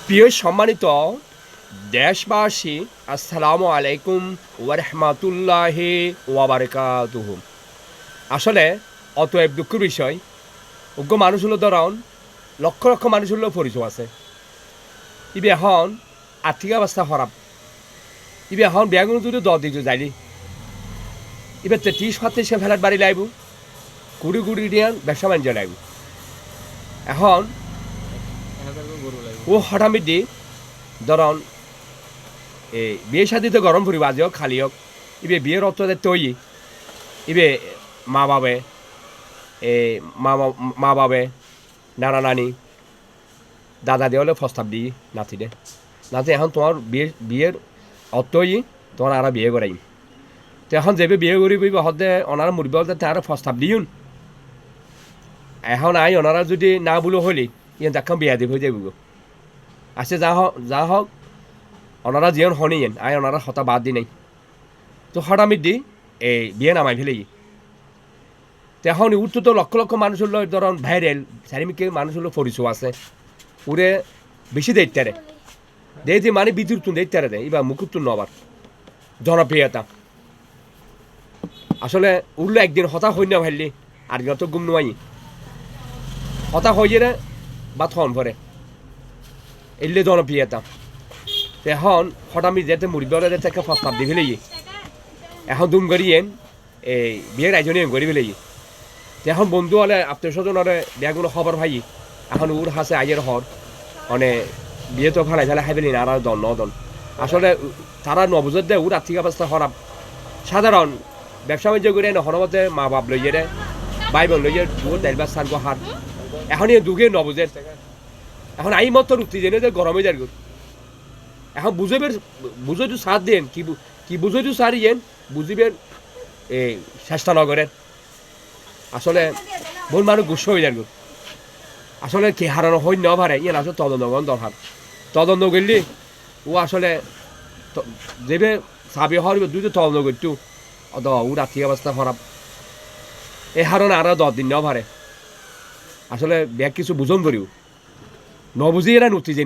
প্রিয় সম্মানিত দেশবাসী, আসসালামু আলাইকুম ওয়া রাহমাতুল্লাহি ওয়া বারাকাতুহু। আসলে অতএব দুঃখের বিষয়, অজ্ঞ মানুষ হলো ধরুন লক্ষ লক্ষ মানুষ হলেও পরিচয় আছে। ইবে এখন আর্থিক অবস্থা খারাপ, ইবে এখন বেগুন যদি দর দিতে যাইলি ইবে 30-35 ফ্ল্যাট বাড়ি লাইব, কুড়ি কুড়ি দিয়ে ব্যবসা বাণিজ্য লাইব। এখন ও হঠাৎ দি ধরুন এই বিয়ে শাদিতে গরম ফুরিব আজি হোক খালি হোক, ইবে বিয়ের অর্থদের তৈ ইবে মা বাবে মা বাবে নানা নানি দাদা দিয়ে হলে প্রস্তাব দিই নাতি দে নাতি এখন তোমার বিয়ের অর্থই তোমার আর বিয়ে করাই। তো এখন যেবে বিয়ে করিব হতে ওনারা মুরবি হতে তার প্রস্তাব দিউন। এখন আই ওনারা যদি না বলো হলি ইয়ে দেখলাম বিয়া দিব হয়ে যাইব গো। আছে যা হোক ওনারা যেন হনিয়েন আই ওনারা হতা বাদ দি নাই। তো হঠাৎ দি এই বিয়ে নামাই ফেলেই। তো এখন উঠতো তো লক্ষ লক্ষ মানুষ হলো ধরুন ভাইরেল চারিমিকে মানুষ হলো পরিচয় আছে উড়ে বেশি দেখতে দেখছি মানে বিদ্যুৎ তুন দেখতে দেয় এবার মুকুতুন আবার জনপ্রিয়তা। আসলে উঠলো একদিন হতা হই না ভাইলি আর যত গুম নোয়াই হতা হইয়ে রে বা থন ভরে এলে জনপ্রিয়তা। এখন হঠাৎ যেতে মুড়ি বলে যেতে একটা প্রস্তাব দি ফেলেই এখন দুম করিয়েন এই বিয়ের আয়োজনে করি ফেলেই। এখন বন্ধু হলে আত্মীয় স্বজন হলে বেগুলো খবর ভাই এখন উড় হাসে আইয়ের হর মানে বিয়ে তো ফেলাই ফেলে খাইবেলি না আর দন নদন। আসলে তারা নবুজত দেয় উড় আর্থিক অবস্থা খারাপ। সাধারণ ব্যবসা বাণিজ্য করে হনমতে মা বাপ লইয়ে রে ভাই বোন লইয়ে দুধ ডাইল বা সার হার এখন এই দুগে নবুজের এখন আই মত উঠতে জেনে যে গরমে যার এখন বুঝেছো সার দেন কি বুঝেছো সার ইয়েন বুঝিবেন এই চেষ্টা নগরের। আসলে বহু মানুষ গুস্ব হয়ে যায়। আসলে কে হারানো হই ন ভারে ইয়ে আসলে তদন্ত দরকার। তদন্ত করলি ও আসলে যেবে সাবি হওয়ার দুটো তদন্ত করতু অত ওর আর্থিক অবস্থা খারাপ এই হারণ আরো 10 দিন ন ভারে। আসলে ব্যাগ কিছু বুঝন করিও ন বুঝিয়ে না নতি